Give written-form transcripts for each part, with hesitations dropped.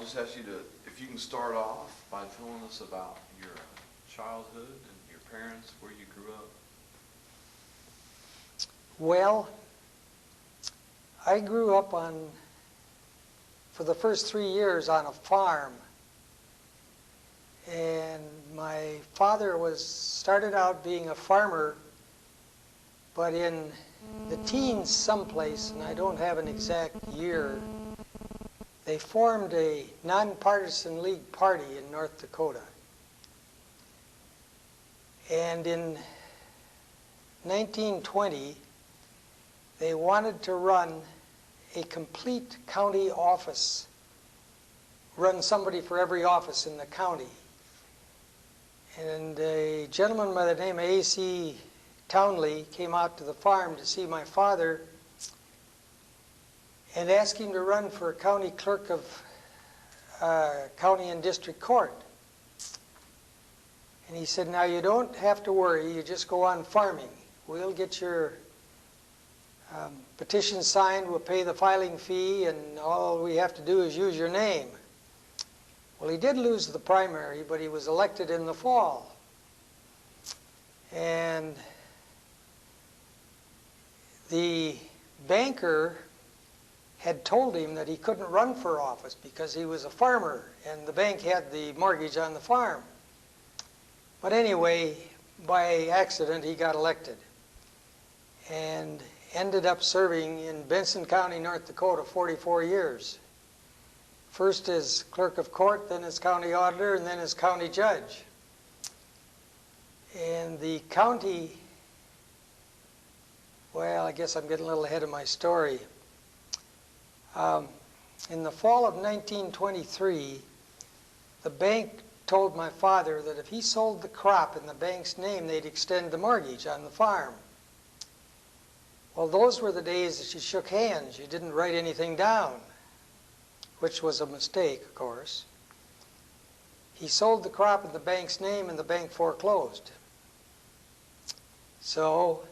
just ask you to, if you can start off by telling us about your childhood and your parents, where you grew up. Well, I grew up for the first 3 years on a farm. And my father started out being a farmer, but in the teens someplace, and I don't have an exact year, they formed a nonpartisan league party in North Dakota. And in 1920, they wanted to run a complete county office, run somebody for every office in the county. And a gentleman by the name of A.C. Townley came out to the farm to see my father and asked him to run for county clerk of county and district court. And he said, now you don't have to worry, you just go on farming. We'll get your petition signed, we'll pay the filing fee, and all we have to do is use your name. Well, he did lose the primary, but he was elected in the fall. And the banker had told him that he couldn't run for office because he was a farmer, and the bank had the mortgage on the farm. But anyway, by accident, he got elected and ended up serving in Benson County, North Dakota, 44 years. First as clerk of court, then as county auditor, and then as county judge. And the county, well, I guess I'm getting a little ahead of my story. In the fall of 1923, the bank told my father that if he sold the crop in the bank's name, they'd extend the mortgage on the farm. Well, those were the days that you shook hands. You didn't write anything down, which was a mistake, of course. He sold the crop in the bank's name, and the bank foreclosed. So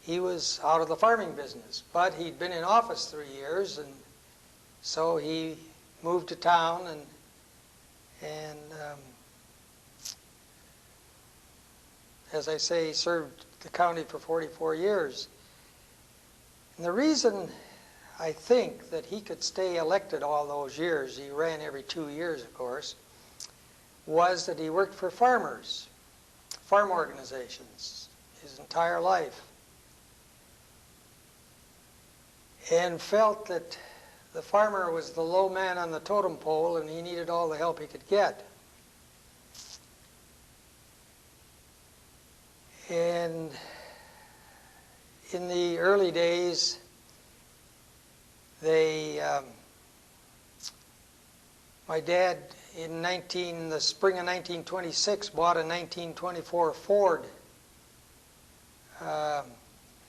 he was out of the farming business. But he'd been in office 3 years, and so he moved to town and as I say, served the county for 44 years. And the reason I think that he could stay elected all those years, he ran every 2 years, of course, was that he worked for farmers, farm organizations, his entire life, and felt that the farmer was the low man on the totem pole and he needed all the help he could get. And in the early days, my dad in the spring of 1926 bought a 1924 Ford.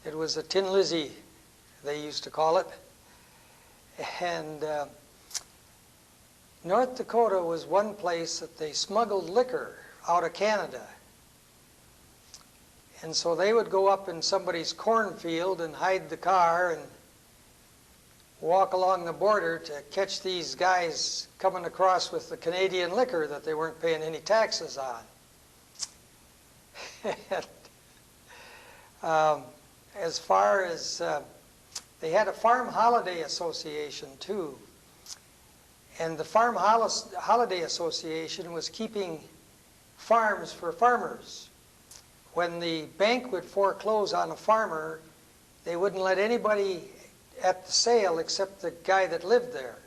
It was a Tin Lizzie, they used to call it. And North Dakota was one place that they smuggled liquor out of Canada. And so they would go up in somebody's cornfield and hide the car and walk along the border to catch these guys coming across with the Canadian liquor that they weren't paying any taxes on. As far as, they had a Farm Holiday Association too. And the Farm Holiday Association was keeping farms for farmers. When the bank would foreclose on a farmer, they wouldn't let anybody at the sale except the guy that lived there.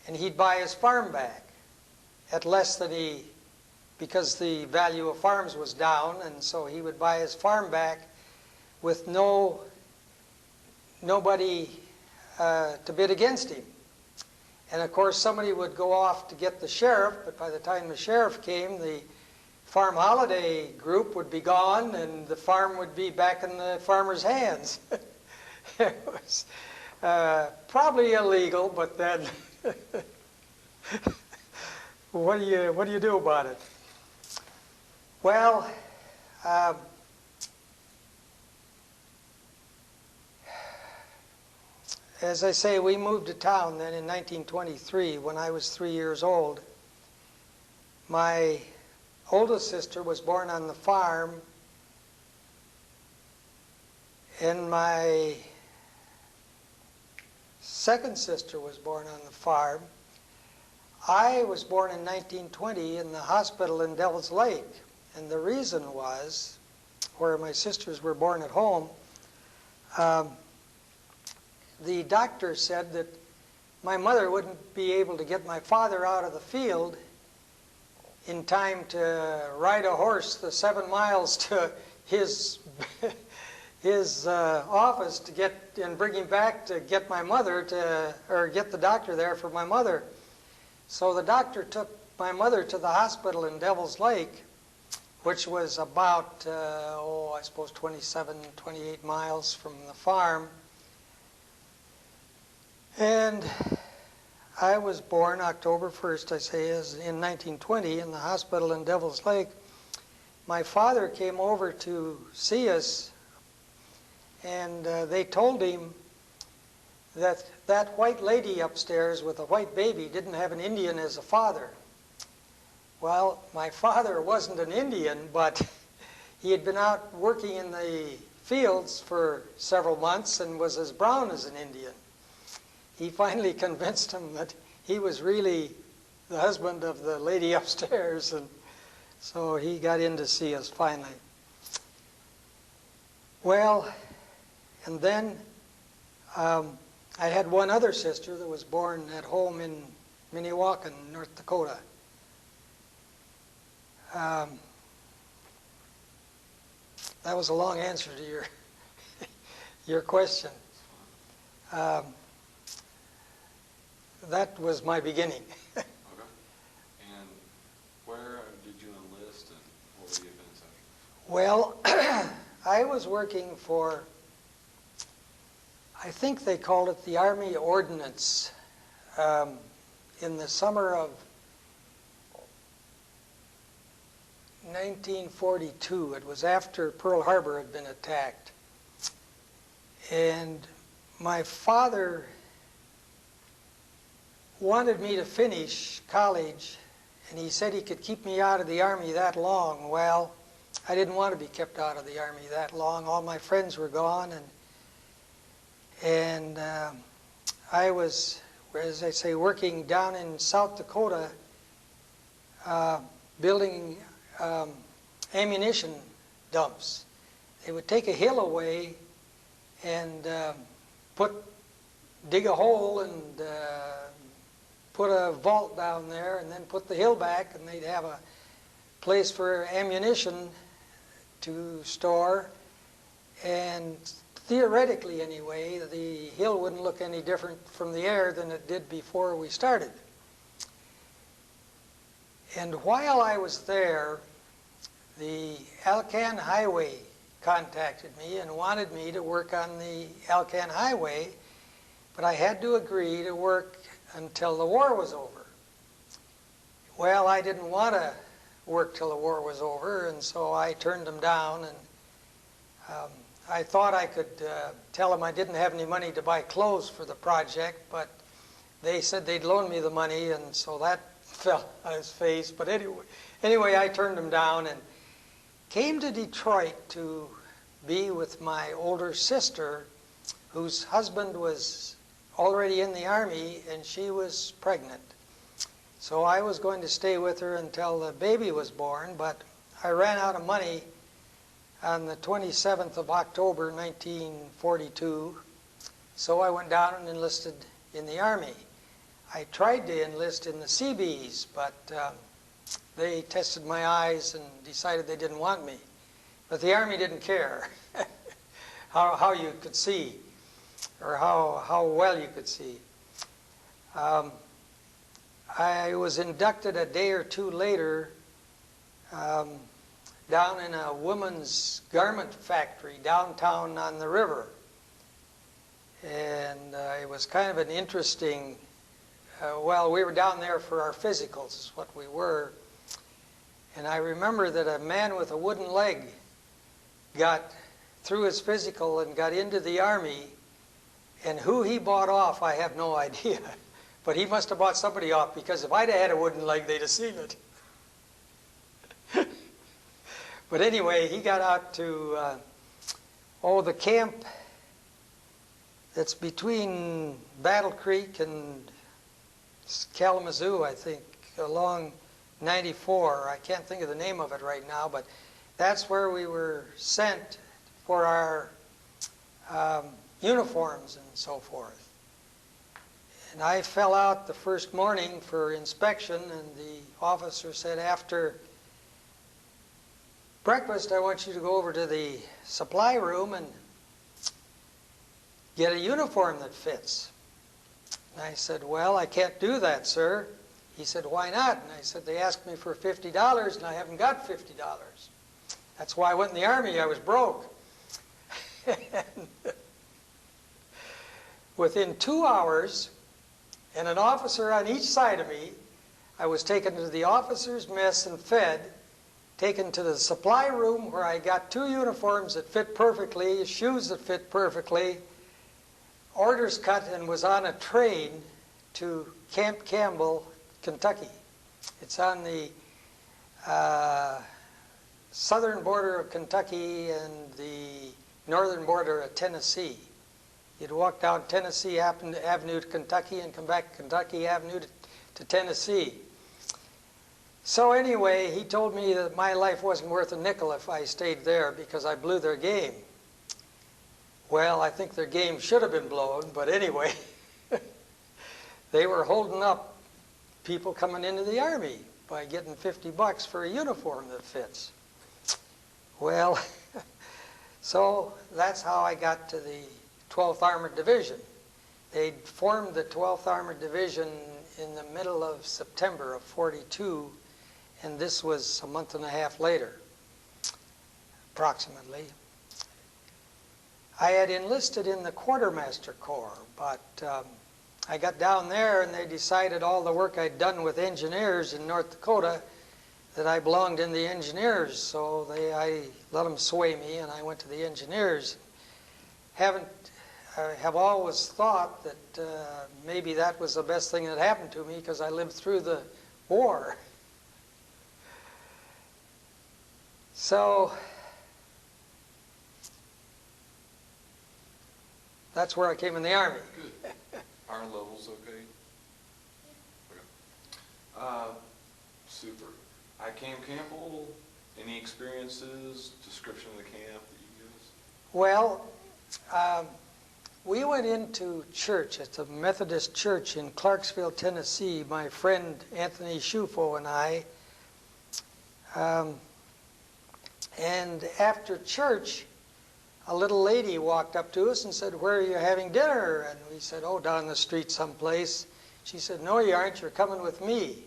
And he'd buy his farm back at less than because the value of farms was down, and so he would buy his farm back with nobody to bid against him. And of course somebody would go off to get the sheriff, but by the time the sheriff came, the Farm Holiday group would be gone and the farm would be back in the farmer's hands. It was probably illegal, but then what do you do about it? Well, as I say, we moved to town then in 1923 when I was 3 years old. My oldest sister was born on the farm, and my second sister was born on the farm. I was born in 1920 in the hospital in Devil's Lake, and the reason was, where my sisters were born at home, the doctor said that my mother wouldn't be able to get my father out of the field in time to ride a horse the 7 miles to his his office to get and bring him back to get my mother to, or get the doctor there for my mother. So the doctor took my mother to the hospital in Devil's Lake, which was about, I suppose 27, 28 miles from the farm. And I was born October 1st, I say, in 1920 in the hospital in Devil's Lake. My father came over to see us, and they told him that that white lady upstairs with a white baby didn't have an Indian as a father. Well, my father wasn't an Indian, but he had been out working in the fields for several months and was as brown as an Indian. He finally convinced him that he was really the husband of the lady upstairs, and so he got in to see us finally. Well, and then I had one other sister that was born at home in Minnewacan, North Dakota. That was a long answer to your question. That was my beginning. Okay. And where did you enlist, and what were you doing? Well, I was working for, I think they called it the Army Ordnance, in the summer of 1942. It was after Pearl Harbor had been attacked. And my father wanted me to finish college, and he said he could keep me out of the Army that long. Well, I didn't want to be kept out of the Army that long. All my friends were gone, and I was, as I say, working down in South Dakota, building ammunition dumps. They would take a hill away and dig a hole and put a vault down there, and then put the hill back, and they'd have a place for ammunition to store. And theoretically anyway, the hill wouldn't look any different from the air than it did before we started. And while I was there, the Alcan Highway contacted me and wanted me to work on the Alcan Highway, but I had to agree to work until the war was over. Well, I didn't want to work till the war was over, and so I turned them down, and I thought I could tell them I didn't have any money to buy clothes for the project, but they said they'd loan me the money, and so that fell on his face. But anyway, I turned them down and came to Detroit to be with my older sister, whose husband was already in the Army, and she was pregnant. So I was going to stay with her until the baby was born, but I ran out of money on the 27th of October, 1942, so I went down and enlisted in the Army. I tried to enlist in the Seabees, but they tested my eyes and decided they didn't want me. But the Army didn't care how you could see, or how well you could see. I was inducted a day or two later down in a woman's garment factory downtown on the river. And it was kind of an interesting, well, we were down there for our physicals, is what we were. And I remember that a man with a wooden leg got through his physical and got into the Army, And who he bought off, I have no idea. But he must have bought somebody off, because if I'd have had a wooden leg, they'd have seen it. But anyway, he got out to, the camp that's between Battle Creek and Kalamazoo, I think, along 94. I can't think of the name of it right now, but that's where we were sent for our uniforms and so forth. And I fell out the first morning for inspection, and the officer said, after breakfast, I want you to go over to the supply room and get a uniform that fits. And I said, well, I can't do that, sir. He said, why not? And I said, they asked me for $50 and I haven't got $50. That's why I went in the Army. I was broke. And within 2 hours, and an officer on each side of me, I was taken to the officers' mess and fed, taken to the supply room where I got 2 uniforms that fit perfectly, shoes that fit perfectly, orders cut, and was on a train to Camp Campbell, Kentucky. It's on the southern border of Kentucky and the northern border of Tennessee. You'd walk down Tennessee Avenue to Kentucky and come back Kentucky Avenue to Tennessee. So anyway, he told me that my life wasn't worth a nickel if I stayed there because I blew their game. Well, I think their game should have been blown, but anyway, they were holding up people coming into the Army by getting $50 for a uniform that fits. Well, so that's how I got to the 12th Armored Division. They formed the 12th Armored Division in the middle of September of '42, and this was a month and a half later, approximately. I had enlisted in the Quartermaster Corps, but I got down there and they decided all the work I'd done with engineers in North Dakota that I belonged in the engineers, so I let them sway me and I went to the engineers. I have always thought that maybe that was the best thing that happened to me because I lived through the war. So that's where I came in the Army. Good. Iron levels okay? Super. At Camp Campbell, any experiences, description of the camp that you give us? Well, we went into church at the Methodist Church in Clarksville, Tennessee, my friend Anthony Schufo and I. And after church, a little lady walked up to us and said, "Where are you having dinner?" And we said, "Oh, down the street someplace." She said, "No, you aren't. You're coming with me."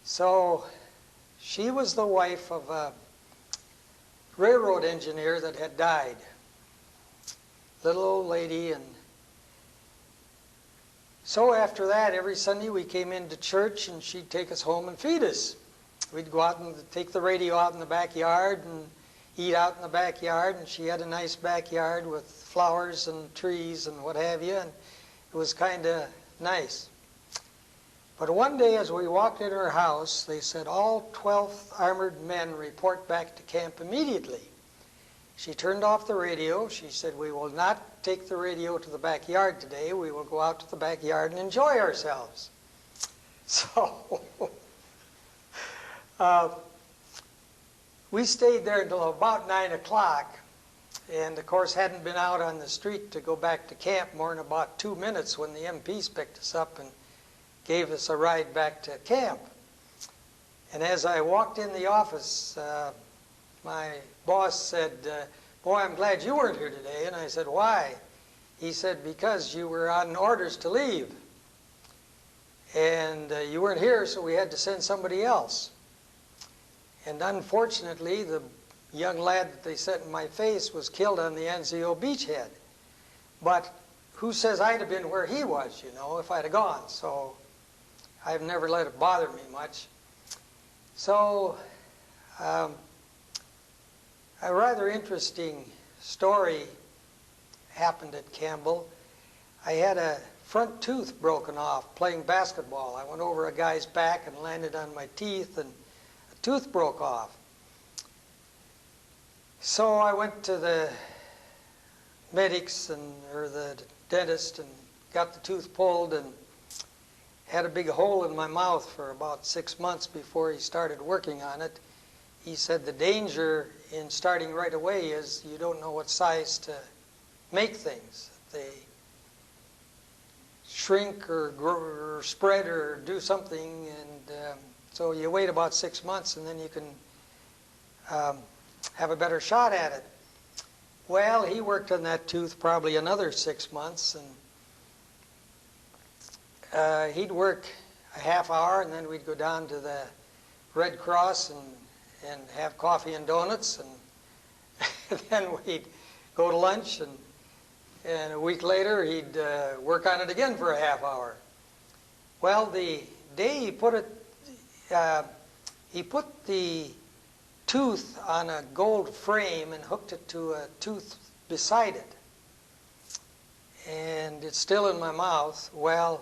So she was the wife of a railroad engineer that had died. Little old lady. And so after that, every Sunday we came into church and she'd take us home and feed us. We'd go out and take the radio out in the backyard and eat out in the backyard, and she had a nice backyard with flowers and trees and what have you, and it was kind of nice. But one day as we walked in her house, they said, "All 12th Armored Men report back to camp immediately." She turned off the radio. She said, "We will not take the radio to the backyard today. We will go out to the backyard and enjoy ourselves." So we stayed there until about 9 o'clock, and of course hadn't been out on the street to go back to camp more than about 2 minutes when the MPs picked us up and gave us a ride back to camp. And as I walked in the office, my boss said, "Boy, I'm glad you weren't here today." And I said, "Why?" He said, "Because you were on orders to leave. And you weren't here, so we had to send somebody else." And unfortunately, the young lad that they sent in my face was killed on the NZO beachhead. But who says I'd have been where he was, you know, if I'd have gone? So I've never let it bother me much. So a rather interesting story happened at Campbell. I had a front tooth broken off playing basketball. I went over a guy's back and landed on my teeth, and a tooth broke off. So I went to the medics or the dentist and got the tooth pulled and had a big hole in my mouth for about 6 months before he started working on it. He said the danger in starting right away is you don't know what size to make things. They shrink or grow or spread or do something, and so you wait about 6 months and then you can have a better shot at it. Well, he worked on that tooth probably another 6 months, and he'd work a half hour, and then we'd go down to the Red Cross and have coffee and donuts, and then we'd go to lunch, and a week later he'd work on it again for a half hour. Well, the day he put the tooth on a gold frame and hooked it to a tooth beside it, and it's still in my mouth. Well,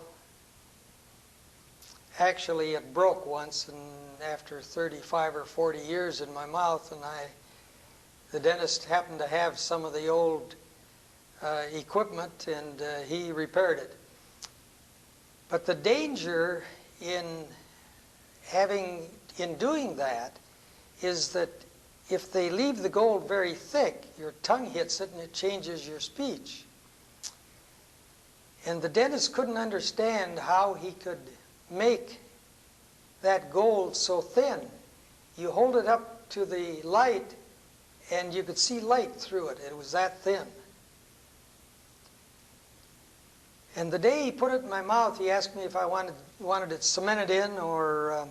actually it broke once, and after 35 or 40 years in my mouth, and the dentist happened to have some of the old equipment, and he repaired it. But the danger in doing that is that if they leave the gold very thick, your tongue hits it and it changes your speech. And the dentist couldn't understand how he could make that gold so thin. You hold it up to the light and you could see light through it. It was that thin. And the day he put it in my mouth, he asked me if I wanted it cemented in or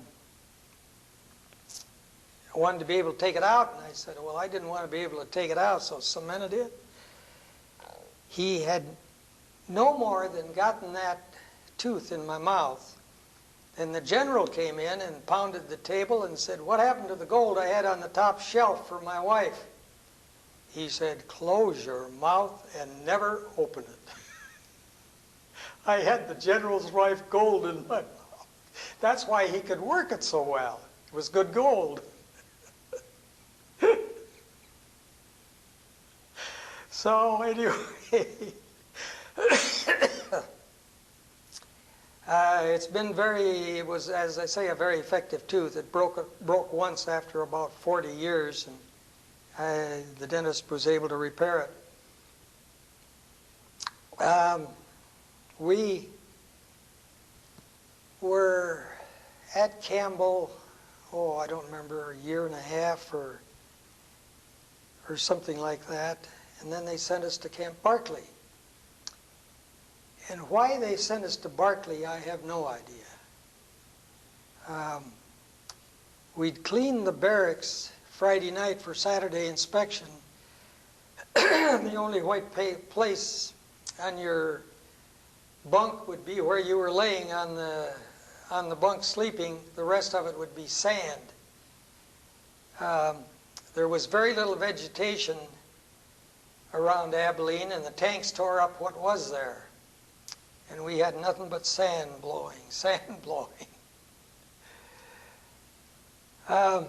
I wanted to be able to take it out, and I said, well, I didn't want to be able to take it out, so cemented it. He had no more than gotten that tooth in my mouth. Then the general came in and pounded the table and said, what happened to the gold I had on the top shelf for my wife? He said, close your mouth and never open it. I had the general's wife gold in my mouth. That's why he could work it so well. It was good gold. So anyway, it was, as I say, a very effective tooth. It broke once after about 40 years, and the dentist was able to repair it. We were at Campbell, I don't remember, a year and a half or something like that. And then they sent us to Camp Barkley. And why they sent us to Barkley, I have no idea. We'd clean the barracks Friday night for Saturday inspection. The only white place on your bunk would be where you were laying on the bunk sleeping. The rest of it would be sand. There was very little vegetation around Abilene, and the tanks tore up what was there. And we had nothing but sand blowing. I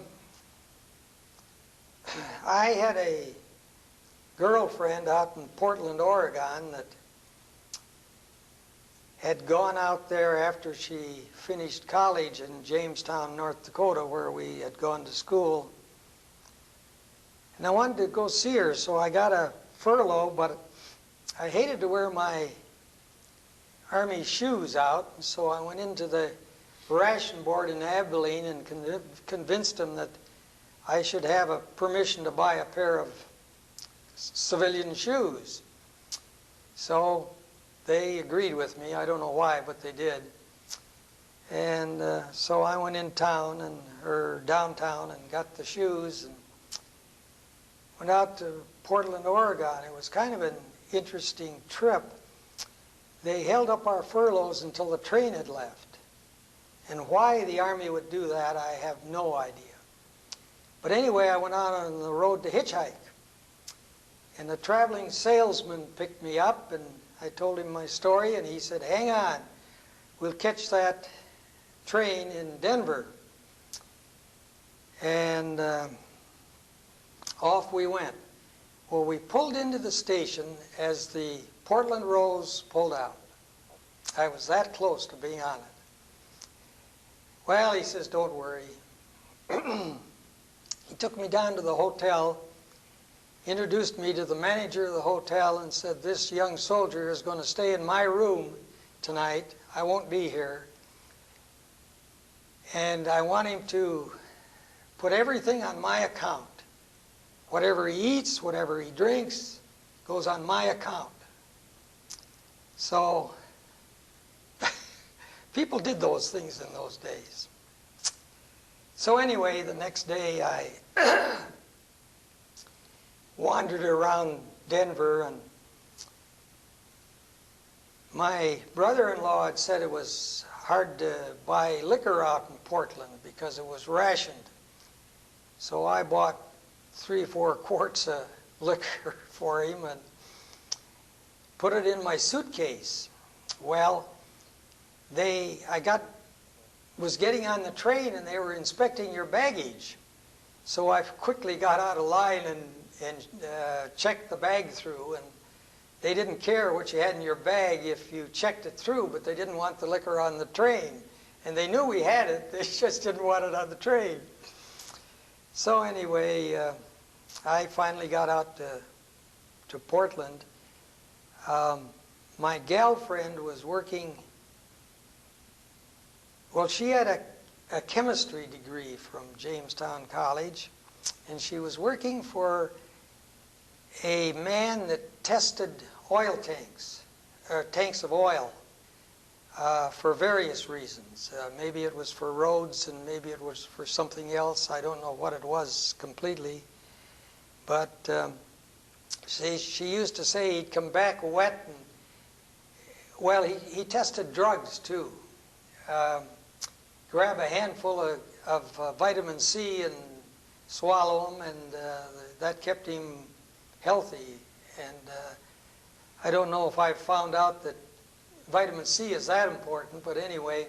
had a girlfriend out in Portland, Oregon that had gone out there after she finished college in Jamestown, North Dakota, where we had gone to school. And I wanted to go see her, so I got a furlough, but I hated to wear my Army shoes out, so I went into the ration board in Abilene and convinced them that I should have a permission to buy a pair of civilian shoes. So they agreed with me. I don't know why, but they did. And so I went in town or downtown and got the shoes and went out to Portland, Oregon. It was kind of an interesting trip. They held up our furloughs until the train had left. And why the Army would do that, I have no idea. But anyway, I went out on the road to hitchhike. And a traveling salesman picked me up, and I told him my story, and he said, hang on, we'll catch that train in Denver. And off we went. Well, we pulled into the station as the Portland Rose pulled out. I was that close to being on it. Well, he says, don't worry. He took me down to the hotel, introduced me to the manager of the hotel, and said, this young soldier is going to stay in my room tonight. I won't be here. And I want him to put everything on my account. Whatever he eats, whatever he drinks, goes on my account. So, people did those things in those days. So anyway, the next day I wandered around Denver, and my brother-in-law had said it was hard to buy liquor out in Portland because it was rationed. So I bought 3 or 4 quarts of liquor for him and put it in my suitcase. Well, was getting on the train, and they were inspecting your baggage. So I quickly got out of line and checked the bag through, and they didn't care what you had in your bag if you checked it through, but they didn't want the liquor on the train. And they knew we had it, they just didn't want it on the train. So anyway, I finally got out to Portland. My gal friend was working, well, she had a chemistry degree from Jamestown College, and she was working for a man that tested oil tanks, or tanks of oil, for various reasons. Maybe it was for roads, and maybe it was for something else. I don't know what it was completely. But she used to say he'd come back wet. And, well, he tested drugs too. Grab a handful of vitamin C and swallow them, and that kept him healthy. And I don't know if I've found out that vitamin C is that important, but anyway,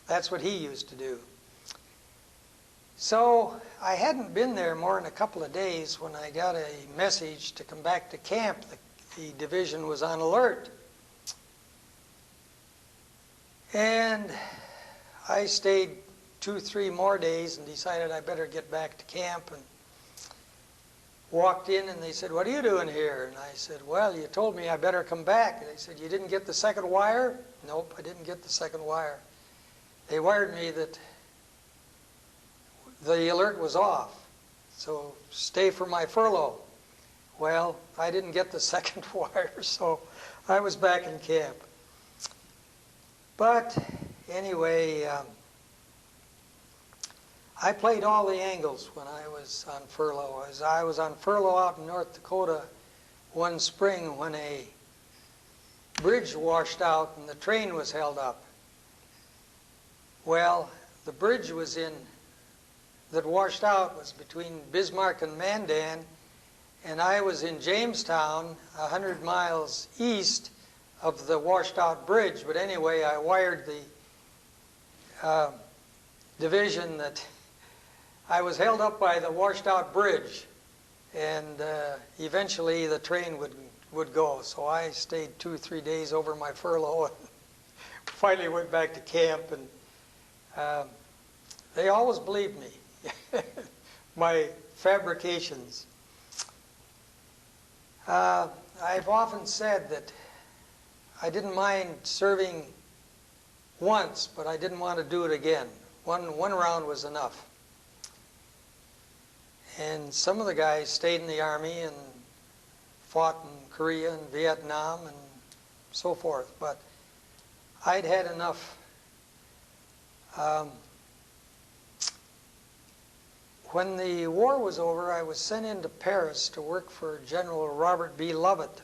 that's what he used to do. So I hadn't been there more than a couple of days when I got a message to come back to camp. The division was on alert. And I stayed 2 or 3 more days and decided I better get back to camp, and walked in, and they said, what are you doing here? And I said, well, you told me I better come back. And they said, you didn't get the second wire? Nope, I didn't get the second wire. They wired me that the alert was off, so stay for my furlough. Well, I didn't get the second wire, so I was back in camp. But anyway, I played all the angles when I was on furlough. I was on furlough out in North Dakota one spring when a bridge washed out and the train was held up. Well, the bridge that washed out was between Bismarck and Mandan, and I was in Jamestown, 100 miles east of the washed out bridge. But anyway, I wired the division that I was held up by the washed out bridge, and eventually the train would go. So I stayed 2 or 3 days over my furlough and finally went back to camp, and they always believed me, my fabrications. I've often said that I didn't mind serving once, but I didn't want to do it again. One round was enough. And some of the guys stayed in the Army and fought in Korea and Vietnam and so forth, but I'd had enough. When the war was over, I was sent into Paris to work for General Robert B. Lovett.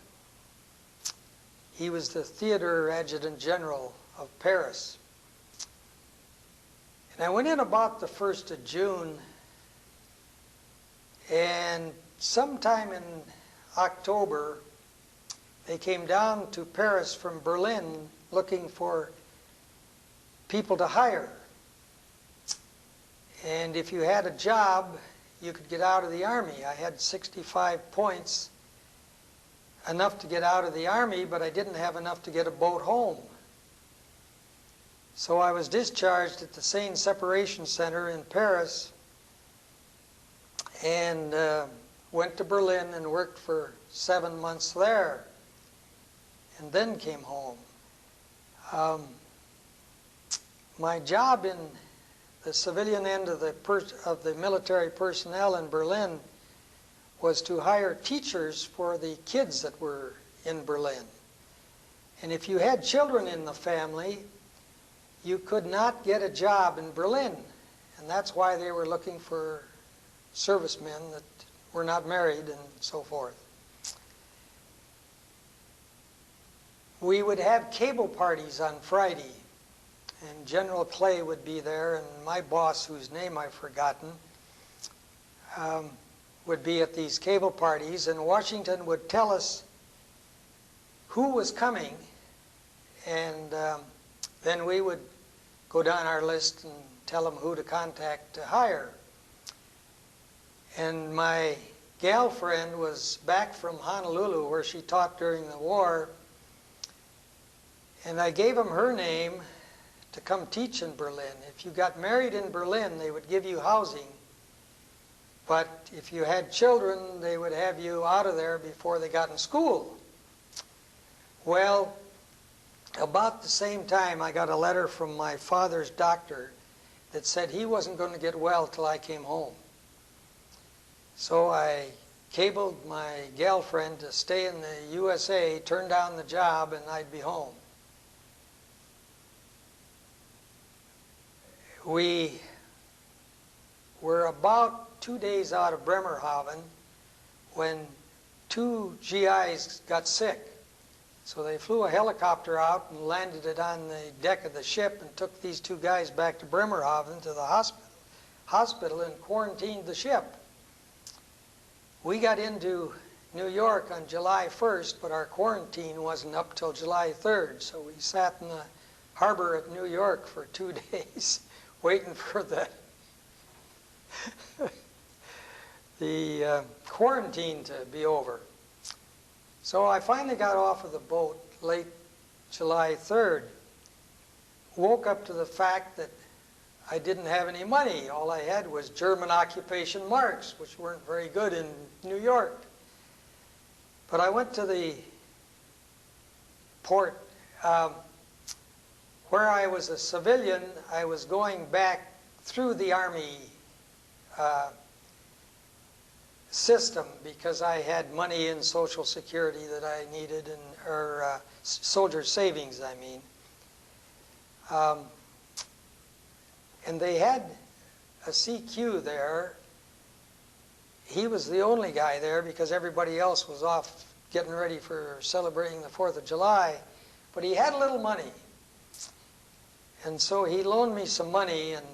He was the theater adjutant general of Paris. And I went in about the 1st of June, and sometime in October, they came down to Paris from Berlin looking for people to hire. And if you had a job, you could get out of the Army. I had 65 points, enough to get out of the Army, but I didn't have enough to get a boat home. So I was discharged at the Seine Separation Center in Paris and went to Berlin and worked for 7 months there and then came home. My job in the civilian end of the military personnel in Berlin was to hire teachers for the kids that were in Berlin. And if you had children in the family, you could not get a job in Berlin. And that's why they were looking for servicemen that were not married and so forth. We would have cable parties on Friday, and General Clay would be there, and my boss, whose name I've forgotten, would be at these cable parties, and Washington would tell us who was coming, and then we would go down our list and tell them who to contact to hire. And my gal friend was back from Honolulu, where she taught during the war, and I gave them her name to come teach in Berlin. If you got married in Berlin, they would give you housing. But if you had children, they would have you out of there before they got in school. Well, about the same time, I got a letter from my father's doctor that said he wasn't going to get well till I came home. So I cabled my gal friend to stay in the USA, turn down the job, and I'd be home. We were about 2 days out of Bremerhaven when 2 GIs got sick. So they flew a helicopter out and landed it on the deck of the ship and took these 2 guys back to Bremerhaven to the hospital and quarantined the ship. We got into New York on July 1st, but our quarantine wasn't up till July 3rd. So we sat in the harbor at New York for 2 days waiting for the quarantine to be over. So I finally got off of the boat late July 3rd. Woke up to the fact that I didn't have any money. All I had was German occupation marks, which weren't very good in New York. But I went to the port. Where I was a civilian, I was going back through the Army system because I had money in Social Security that I needed, or soldier savings, I mean. And they had a CQ there. He was the only guy there because everybody else was off getting ready for celebrating the 4th of July. But he had a little money. And so he loaned me some money, and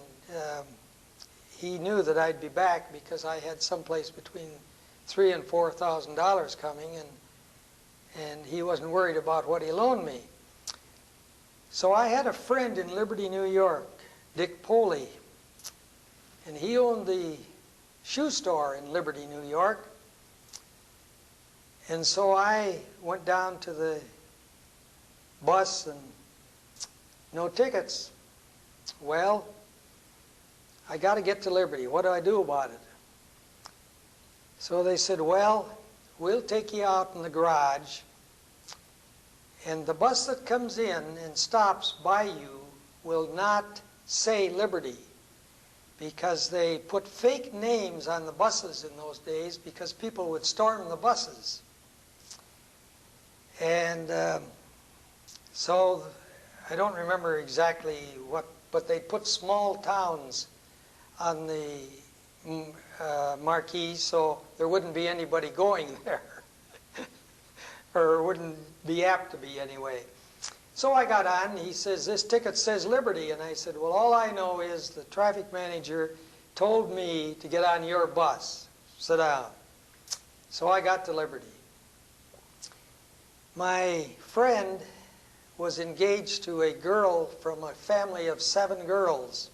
he knew that I'd be back because I had someplace between $3,000 and $4,000 coming, and he wasn't worried about what he loaned me. So I had a friend in Liberty, New York, Dick Poley, and he owned the shoe store in Liberty, New York. And so I went down to the bus and no tickets. Well, I got to get to Liberty. What do I do about it? So they said, well, we'll take you out in the garage, and the bus that comes in and stops by you will not say Liberty, because they put fake names on the buses in those days because people would storm the buses. And so I don't remember exactly what, but they put small towns on the marquee so there wouldn't be anybody going there, or wouldn't be apt to be anyway. So I got on, and he says, this ticket says Liberty. And I said, well, all I know is the traffic manager told me to get on your bus. Sit down. So I got to Liberty. My friend was engaged to a girl from a family of 7 girls.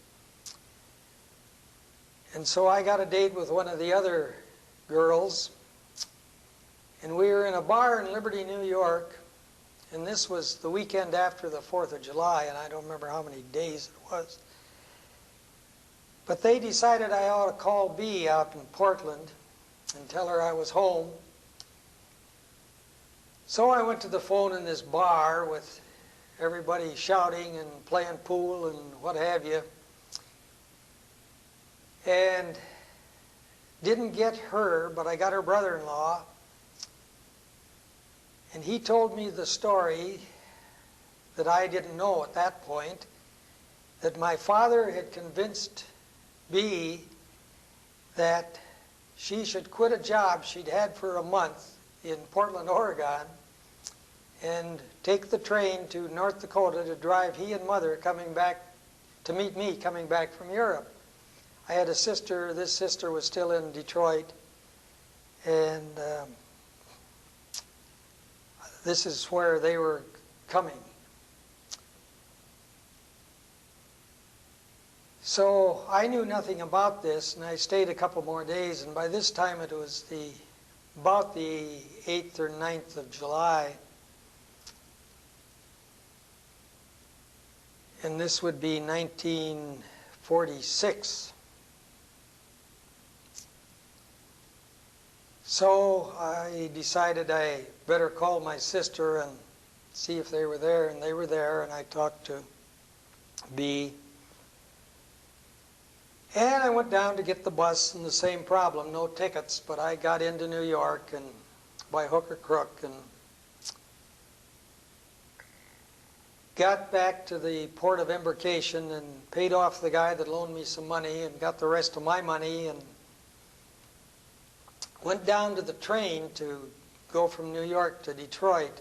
And so I got a date with one of the other girls, and we were in a bar in Liberty, New York, and this was the weekend after the 4th of July, and I don't remember how many days it was. But they decided I ought to call Bea out in Portland and tell her I was home. So I went to the phone in this bar with everybody shouting and playing pool and what have you, and didn't get her, but I got her brother-in-law, and he told me the story that I didn't know at that point, that my father had convinced Bea that she should quit a job she'd had for a month in Portland, Oregon, and take the train to North Dakota to drive he and Mother coming back to meet me coming back from Europe. I had a sister. This sister was still in Detroit, and this is where they were coming. So I knew nothing about this, and I stayed a couple more days, and by this time it was about the 8th or 9th of July. And this would be 1946. So I decided I better call my sister and see if they were there, and they were there, and I talked to Bea. And I went down to get the bus, and the same problem, no tickets, but I got into New York and by hook or crook, and got back to the port of embarkation and paid off the guy that loaned me some money and got the rest of my money, and went down to the train to go from New York to Detroit.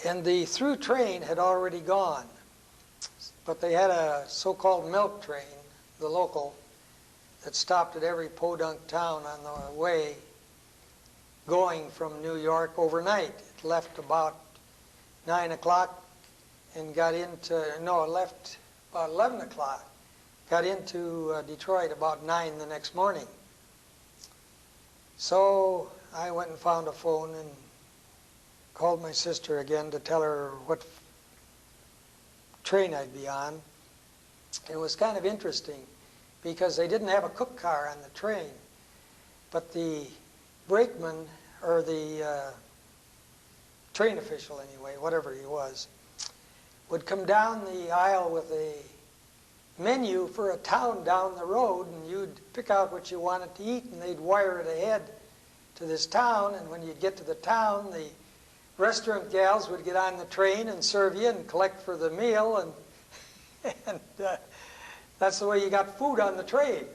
And the through train had already gone, but they had a so-called milk train, the local, that stopped at every podunk town on the way going from New York overnight. It left about 9 o'clock and got into, no, it left about 11 o'clock. Got into Detroit about 9 the next morning. So I went and found a phone and called my sister again to tell her what train I'd be on. It was kind of interesting because they didn't have a cook car on the train, but the brakeman, or the train official anyway, whatever he was, would come down the aisle with a menu for a town down the road, and you'd pick out what you wanted to eat, and they'd wire it ahead to this town, and when you'd get to the town, the restaurant gals would get on the train and serve you and collect for the meal, and that's the way you got food on the train.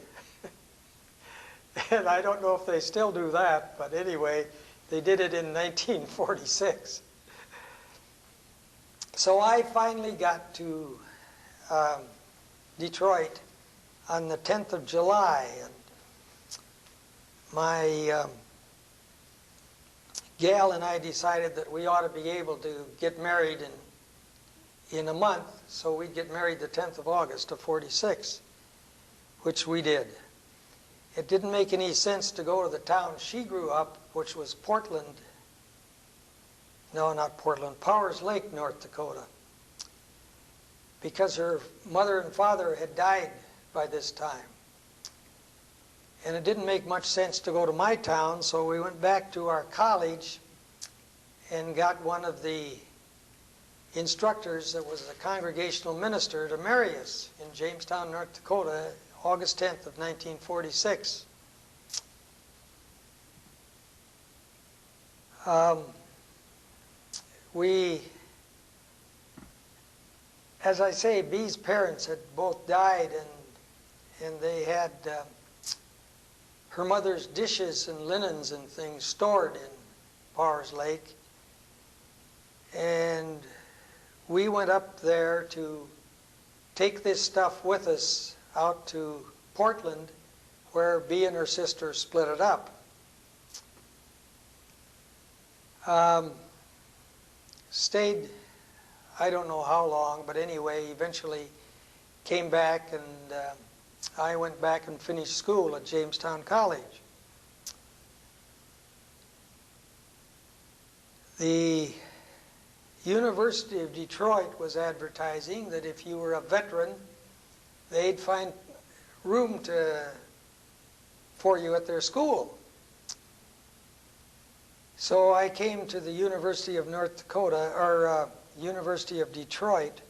And I don't know if they still do that, but anyway, they did it in 1946. So I finally got to Detroit on the 10th of July, and my gal and I decided that we ought to be able to get married in a month, so we'd get married the 10th of August of 46, which we did. It didn't make any sense to go to the town she grew up, which was Portland. No, not Portland, Powers Lake, North Dakota, because her mother and father had died by this time. And it didn't make much sense to go to my town, so we went back to our college and got one of the instructors that was a congregational minister to marry us in Jamestown, North Dakota, August 10th of 1946. As I say, Bea's parents had both died, and they had her mother's dishes and linens and things stored in Powers Lake. And we went up there to take this stuff with us out to Portland, where Bea and her sister split it up. Um, Stayed, I don't know how long, but anyway, eventually came back, and I went back and finished school at Jamestown College. The University of Detroit was advertising that if you were a veteran, they'd find room for you at their school. So I came to the University of North Dakota, or University of Detroit,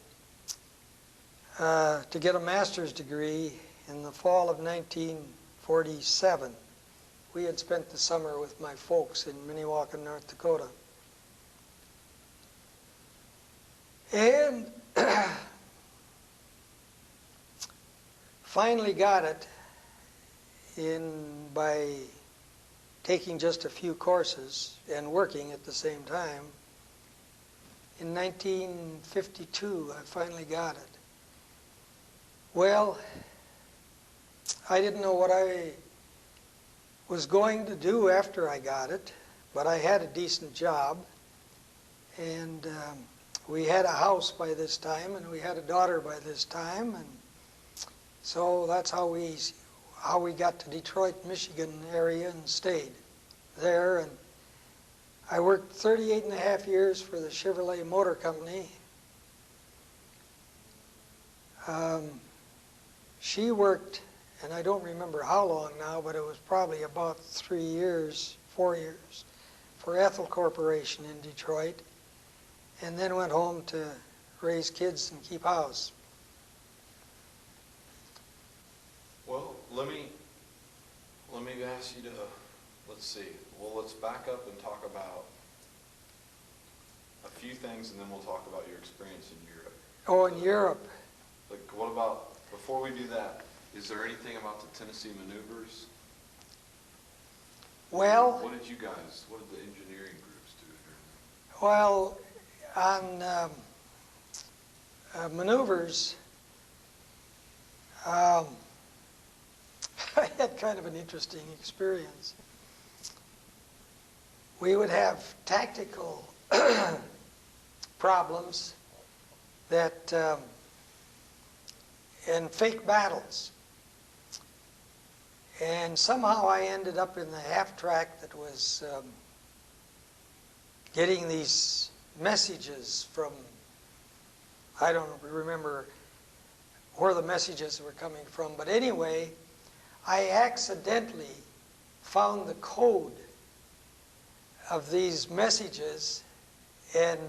to get a master's degree in the fall of 1947. We had spent the summer with my folks in Minnewaca, North Dakota. And finally got it by taking just a few courses and working at the same time. In 1952, I finally got it. Well, I didn't know what I was going to do after I got it, but I had a decent job, and we had a house by this time, and we had a daughter by this time, and so that's how we got to Detroit, Michigan area and stayed there. And I worked 38 and a half years for the Chevrolet Motor Company. She worked, and I don't remember how long now, but it was probably about 4 years, for Ethel Corporation in Detroit, and then went home to raise kids and keep house. Well, let me ask you to, let's see, well, let's back up and talk about a few things, and then we'll talk about your experience in Europe. Oh, in Europe. Like, what about, before we do that, is there anything about the Tennessee maneuvers? Well, what did the engineering groups do here? Well, on maneuvers, I had kind of an interesting experience. We would have tactical problems that, and fake battles. And somehow I ended up in the half track that was getting these messages from, I don't remember where the messages were coming from, but anyway, I accidentally found the code of these messages, and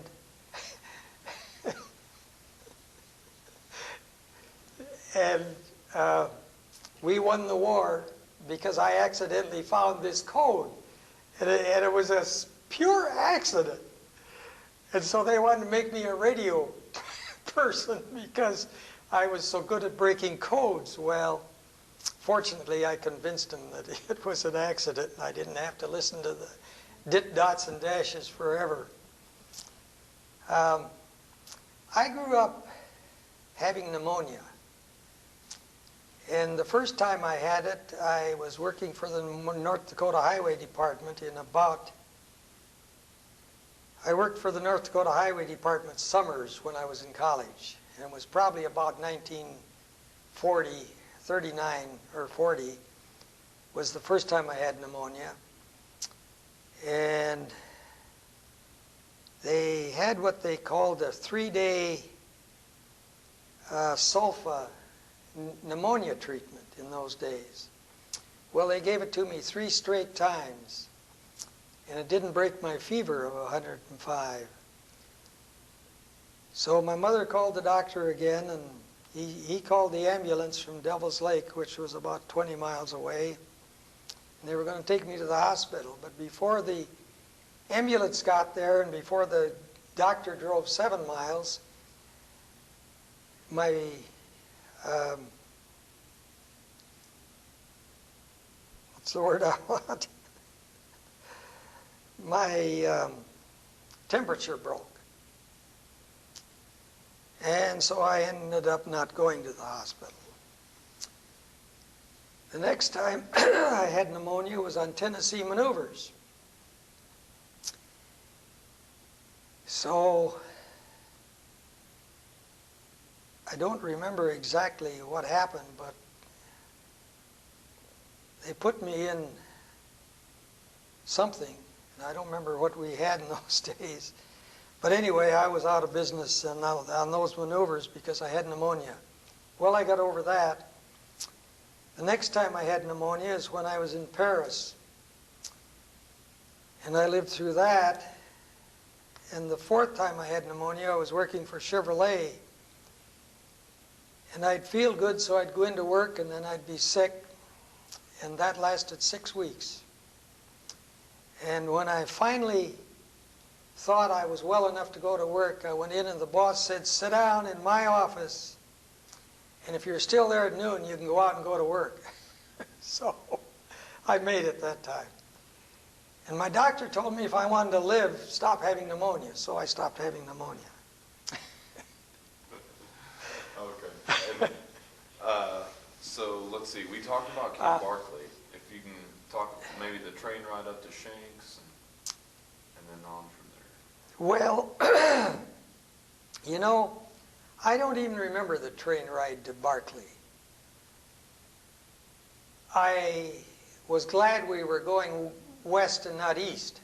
we won the war because I accidentally found this code, and it was a pure accident. And so they wanted to make me a radio person because I was so good at breaking codes. Well, fortunately, I convinced them that it was an accident, and I didn't have to listen to the dots and dashes forever. I grew up having pneumonia. And the first time I had it, I was working for the North Dakota Highway Department I worked for the North Dakota Highway Department summers when I was in college. And it was probably about 1940, 39 or 40 was the first time I had pneumonia. And they had what they called a 3-day sulfa pneumonia treatment in those days. Well, they gave it to me 3 straight times, and it didn't break my fever of 105. So my mother called the doctor again, and he called the ambulance from Devil's Lake, which was about 20 miles away, and they were going to take me to the hospital. But before the ambulance got there and before the doctor drove 7 miles, my what's the word I want? My temperature broke. And so I ended up not going to the hospital. The next time I had pneumonia was on Tennessee maneuvers. So I don't remember exactly what happened, but they put me in something, and I don't remember what we had in those days. But anyway, I was out of business on those maneuvers because I had pneumonia. Well, I got over that. The next time I had pneumonia is when I was in Paris. And I lived through that. And the fourth time I had pneumonia, I was working for Chevrolet. And I'd feel good, so I'd go into work, and then I'd be sick. And that lasted 6 weeks. And when I finally thought I was well enough to go to work, I went in and the boss said, "Sit down in my office. And if you're still there at noon, you can go out and go to work." So I made it that time. And my doctor told me if I wanted to live, stop having pneumonia. So I stopped having pneumonia. Okay. And, so let's see, we talked about Camp Barkley. If you can talk maybe the train ride up to Shanks and then on from there. Well, you know, I don't even remember the train ride to Barkley. I was glad we were going west and not east,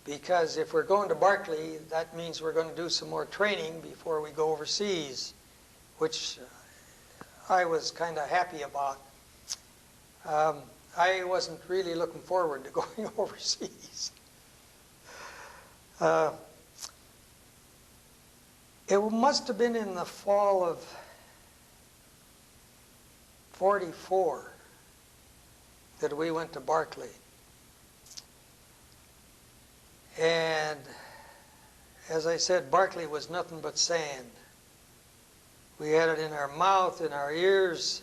because if we're going to Barkley, that means we're going to do some more training before we go overseas, which I was kind of happy about. I wasn't really looking forward to going overseas. It must have been in the fall of '44 that we went to Barkley. And as I said, Barkley was nothing but sand. We had it in our mouth, in our ears.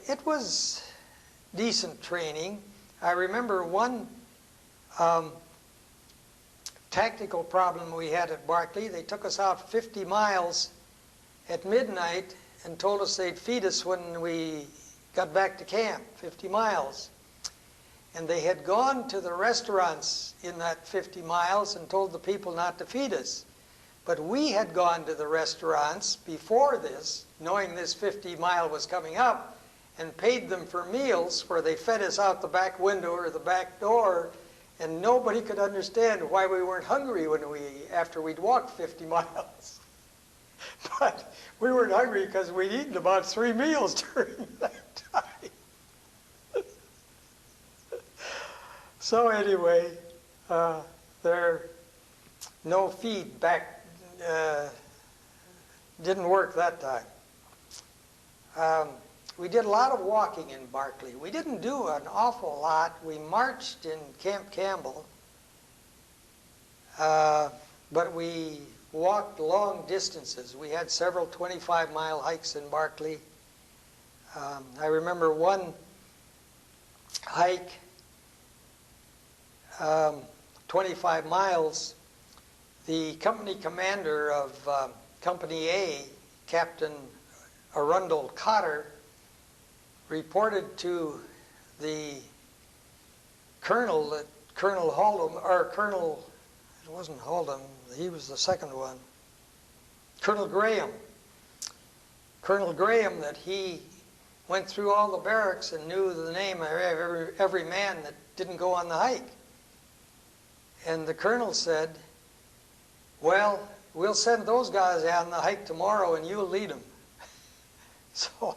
It was decent training. I remember one tactical problem we had at Barkley. They took us out 50 miles at midnight and told us they'd feed us when we got back to camp, 50 miles. And they had gone to the restaurants in that 50 miles and told the people not to feed us. But we had gone to the restaurants before this, knowing this 50-mile was coming up, and paid them for meals where they fed us out the back window or the back door, and nobody could understand why we weren't hungry after we'd walked 50 miles. But we weren't hungry because we'd eaten about 3 meals during that time. So anyway, no feedback didn't work that time. We did a lot of walking in Barkley. We didn't do an awful lot. We marched in Camp Campbell, but we walked long distances. We had several 25-mile hikes in Barkley. I remember one hike, 25 miles, the company commander of Company A, Captain Arundel Cotter, reported to the colonel that Colonel Holdham, or Colonel, it wasn't Holdham, he was the second one, Colonel Graham, that he went through all the barracks and knew the name of every man that didn't go on the hike. And the colonel said, "Well, we'll send those guys out on the hike tomorrow and you'll lead them." So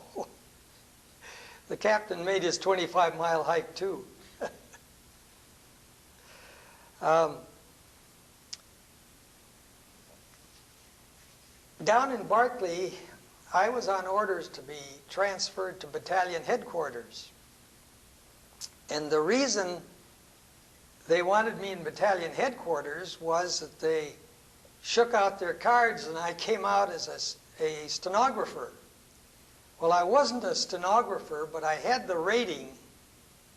the captain made his 25-mile hike too. Down in Barkley, I was on orders to be transferred to battalion headquarters. And the reason they wanted me in battalion headquarters was that they shook out their cards and I came out as a stenographer. Well, I wasn't a stenographer, but I had the rating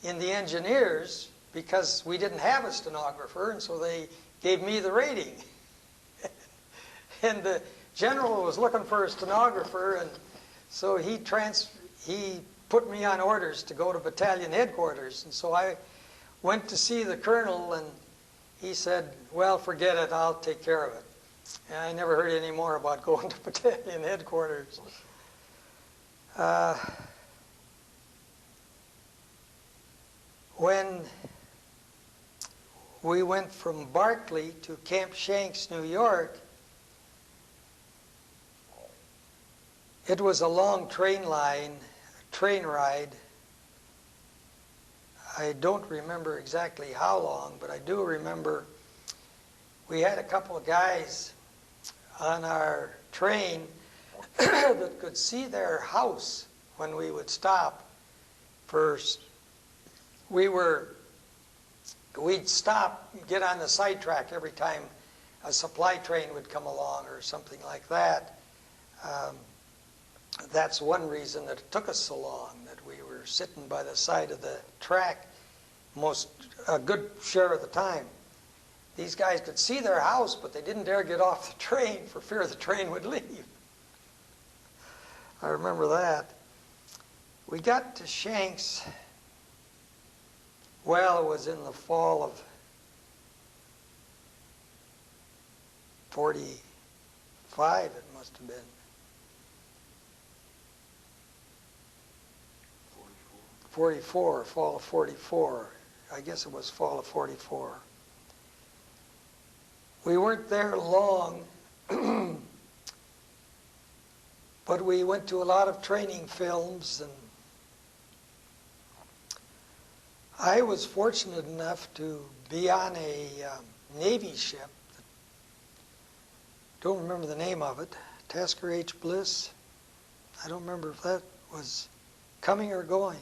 in the engineers because we didn't have a stenographer, and so they gave me the rating. And the general was looking for a stenographer, and so he put me on orders to go to battalion headquarters. And so I went to see the colonel, and he said, well, forget it, I'll take care of it. And I never heard any more about going to battalion headquarters. When we went from Barclay to Camp Shanks, New York, it was a long train ride. I don't remember exactly how long, but I do remember we had a couple of guys on our train that could see their house when we would stop. First, we'd stop, get on the sidetrack every time a supply train would come along or something like that. That's one reason that it took us so long, that we were sitting by the side of the track a good share of the time. These guys could see their house, but they didn't dare get off the train for fear the train would leave. I remember that. We got to Shanks, well, it was in the fall of 45, it must have been. 44, fall of 44. I guess it was fall of 44. We weren't there long, but we went to a lot of training films, and I was fortunate enough to be on a Navy ship. Don't remember the name of it. Tasker H. Bliss. I don't remember if that was coming or going.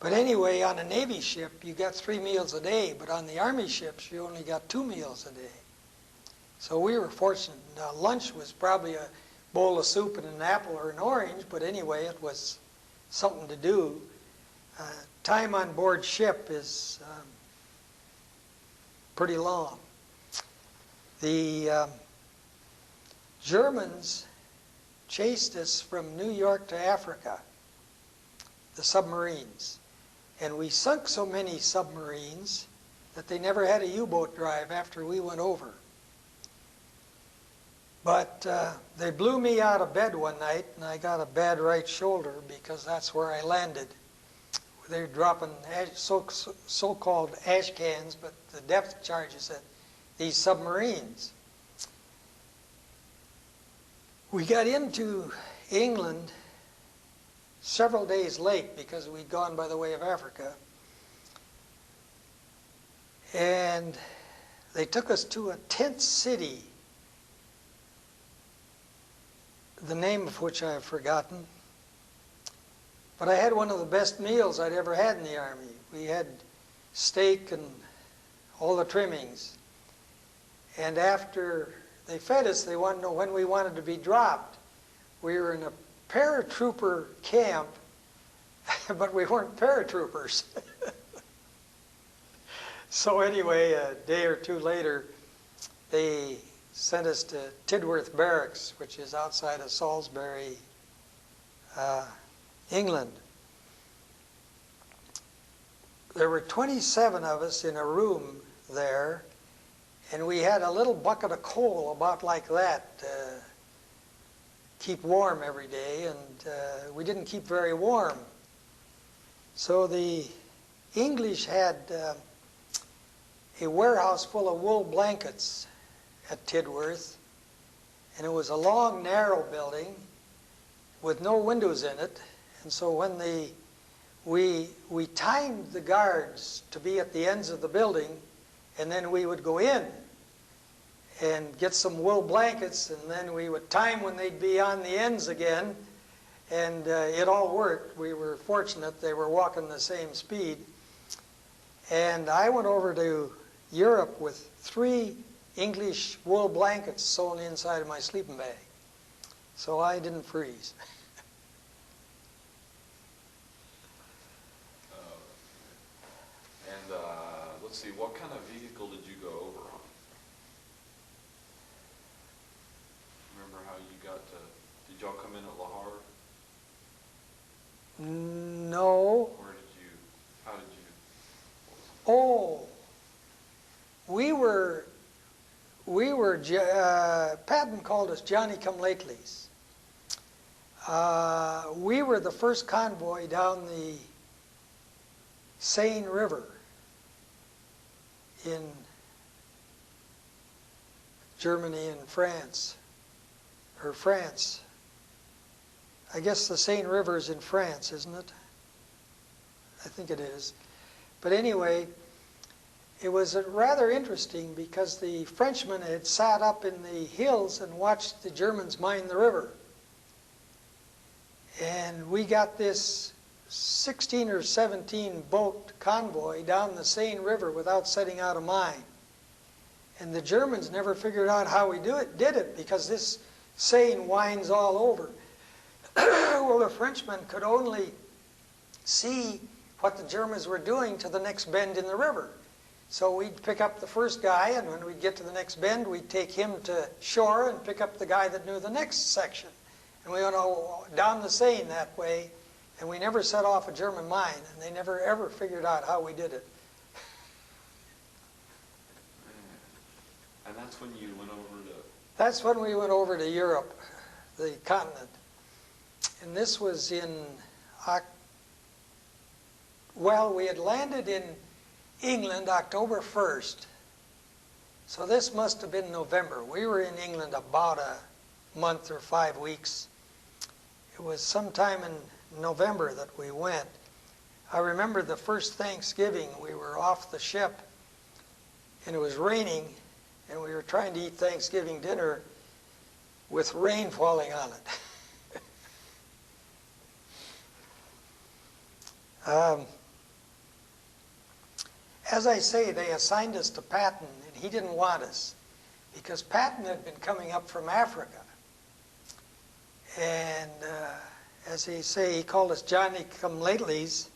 But anyway, on a Navy ship, you got 3 meals a day, but on the Army ships, you only got 2 meals a day. So we were fortunate. Now, lunch was probably a bowl of soup and an apple or an orange, but anyway, it was something to do. Time on board ship is pretty long. The Germans chased us from New York to Africa, the submarines. And we sunk so many submarines that they never had a U-boat drive after we went over. But they blew me out of bed one night, and I got a bad right shoulder because that's where I landed. They were dropping so-called ash cans, but the depth charges at these submarines. We got into England several days late because we'd gone by the way of Africa. And they took us to a tent city, the name of which I have forgotten. But I had one of the best meals I'd ever had in the Army. We had steak and all the trimmings. And after they fed us, they wanted to know when we wanted to be dropped. We were in a paratrooper camp, but we weren't paratroopers. So anyway, a day or two later, they sent us to Tidworth Barracks, which is outside of Salisbury, England. There were 27 of us in a room there, and we had a little bucket of coal about like that to keep warm every day, and we didn't keep very warm. So the English had a warehouse full of wool blankets at Tidworth, and it was a long, narrow building with no windows in it. And so when we timed the guards to be at the ends of the building, and then we would go in and get some wool blankets, and then we would time when they'd be on the ends again, and it all worked. We were fortunate they were walking the same speed. And I went over to Europe with 3 English wool blankets sewn inside of my sleeping bag, so I didn't freeze. Let's see, what kind of vehicle did you go over on? Remember how you got to, did y'all come in at Lahore? Patton called us Johnny-come-latelys. We were the first convoy down the Seine River in Germany and France, or France. I guess the Seine River is in France, isn't it? I think it is. But anyway, it was rather interesting because the Frenchmen had sat up in the hills and watched the Germans mine the river. And we got this 16 or 17 boat convoy down the Seine River without setting out a mine. And the Germans never figured out how we did it because this Seine winds all over. Well, the Frenchmen could only see what the Germans were doing to the next bend in the river. So we'd pick up the first guy, and when we'd get to the next bend, we'd take him to shore and pick up the guy that knew the next section. And we went down the Seine that way, and we never set off a German mine, and they never ever figured out how we did it. And that's when you went over to... That's when we went over to Europe, the continent. And this was in... Well, we had landed in England October 1st. So this must have been November. We were in England about a month or 5 weeks. It was sometime in November that we went. I remember the first Thanksgiving, we were off the ship, and it was raining, and we were trying to eat Thanksgiving dinner with rain falling on it. As I say, they assigned us to Patton, and he didn't want us because Patton had been coming up from Africa. And as they say, he called us Johnny-come-latelys,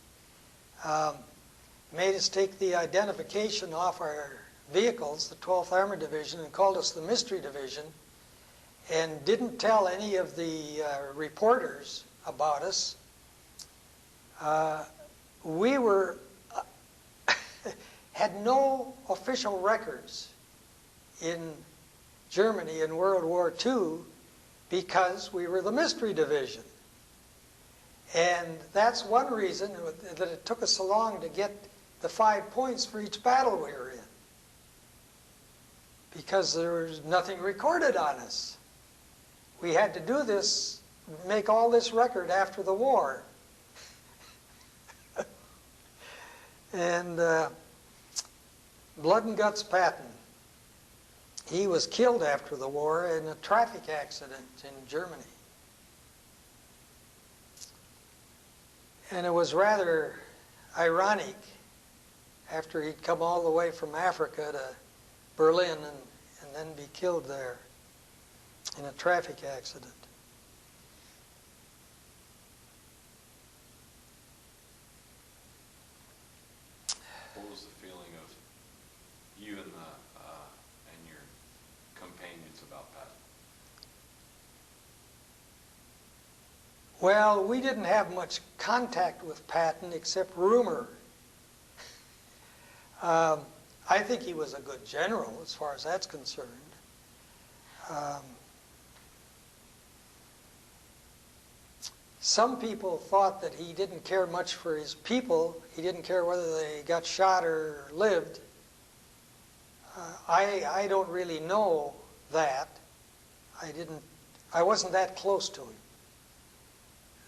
made us take the identification off our vehicles, the 12th Armored Division, and called us the Mystery Division, and didn't tell any of the reporters about us. We were had no official records in Germany in World War II because we were the Mystery Division. And that's one reason that it took us so long to get the 5 points for each battle we were in. Because there was nothing recorded on us. We had to do this, make all this record after the war. And Blood and Guts Patton, he was killed after the war in a traffic accident in Germany. And it was rather ironic after he'd come all the way from Africa to Berlin and then be killed there in a traffic accident. What was the feeling of you and your companions about Patton? Well, we didn't have much contact with Patton except rumor. I think he was a good general as far as that's concerned. Some people thought that he didn't care much for his people. He didn't care whether they got shot or lived. I don't really know that. I wasn't that close to him.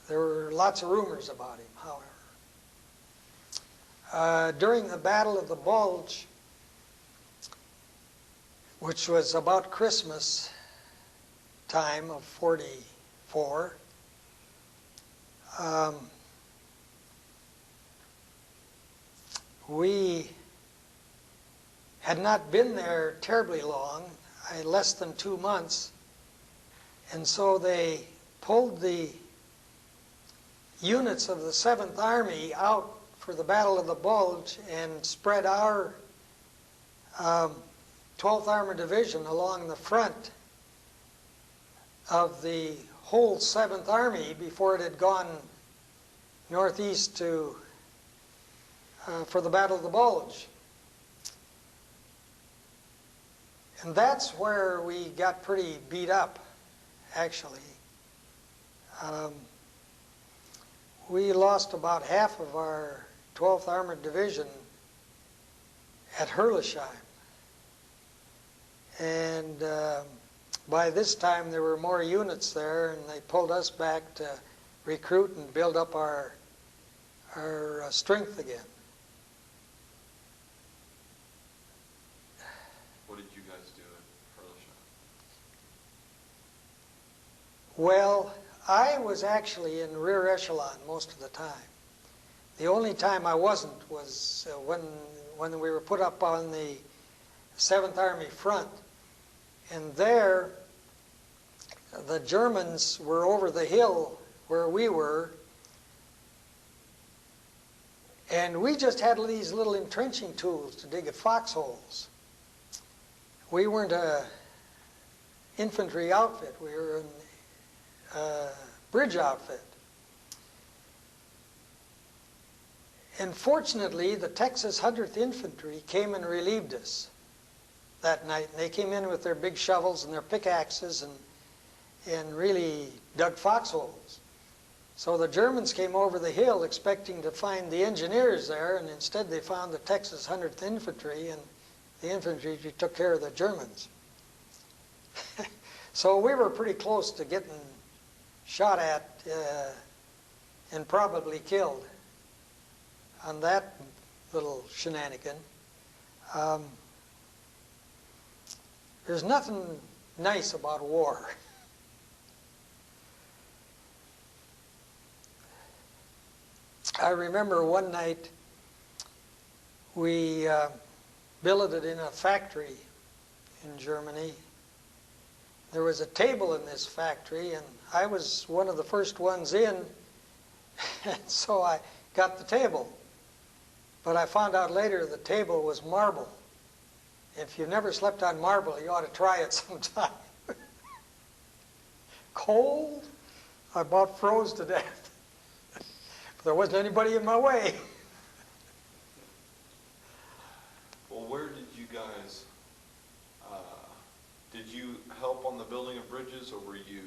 There were lots of rumors about him, however. During the Battle of the Bulge, which was about Christmas time of 44, we had not been there terribly long, less than 2 months, and so they pulled the units of the 7th Army out for the Battle of the Bulge and spread our 12th Armored Division along the front of the whole 7th Army before it had gone northeast to for the Battle of the Bulge. And that's where we got pretty beat up, actually. We lost about half of our 12th Armored Division at Herlesheim. And by this time there were more units there, and they pulled us back to recruit and build up our strength again. What did you guys do at Herlesheim? Well, I was actually in rear echelon most of the time. The only time I wasn't was when we were put up on the 7th Army front. And there, the Germans were over the hill where we were, and we just had these little entrenching tools to dig at foxholes. We weren't a infantry outfit, we were a bridge outfit. And fortunately, the Texas 100th Infantry came and relieved us that night. And they came in with their big shovels and their pickaxes and really dug foxholes. So the Germans came over the hill expecting to find the engineers there, and instead they found the Texas 100th Infantry, and the infantry took care of the Germans. So we were pretty close to getting shot at and probably killed on that little shenanigan. There's nothing nice about war. I remember one night we billeted in a factory in Germany. There was a table in this factory, and I was one of the first ones in, and so I got the table. But I found out later the table was marble. If you've never slept on marble, you ought to try it sometime. Cold, I about froze to death. But there wasn't anybody in my way. Well, where did you guys, did you help on the building of bridges, or were you?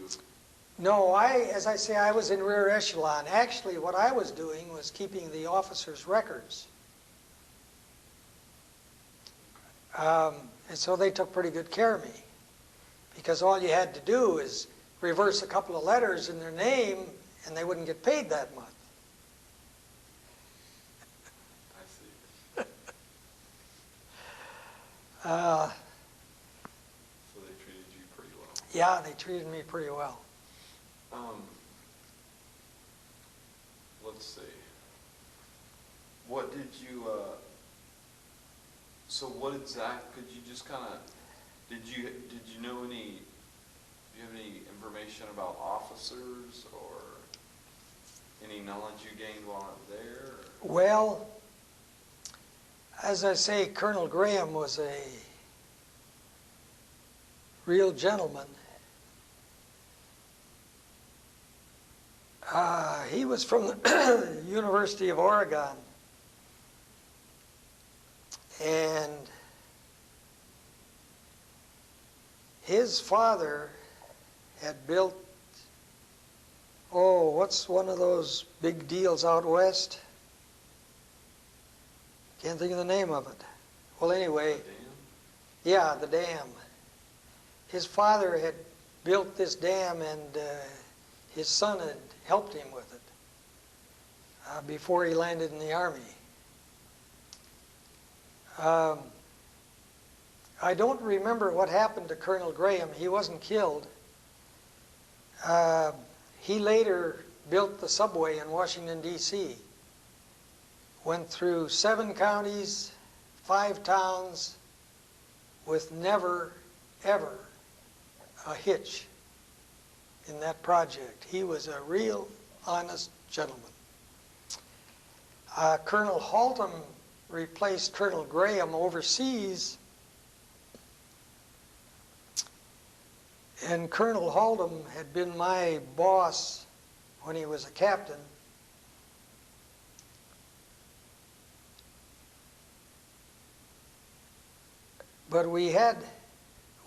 No, as I say, I was in rear echelon. Actually, what I was doing was keeping the officers' records. And so they took pretty good care of me, because all you had to do is reverse a couple of letters in their name and they wouldn't get paid that month. I see. So they treated you pretty well. Yeah, they treated me pretty well. Let's see. What did you, so what exact, could you just kind of, did you know any, do you have any information about officers or any knowledge you gained while there? Well, as I say, Colonel Graham was a real gentleman. He was from the University of Oregon, and his father had built, what's one of those big deals out west? Can't think of the name of it. Well, anyway, yeah, the dam. His father had built this dam, and his son had helped him with it before he landed in the Army. I don't remember what happened to Colonel Graham. He wasn't killed. He later built the subway in Washington, D.C. Went through 7 counties, 5 towns, with never, ever a hitch in that project. He was a real honest gentleman. Colonel Haltom replaced Colonel Graham overseas, and Colonel Haltom had been my boss when he was a captain. But we had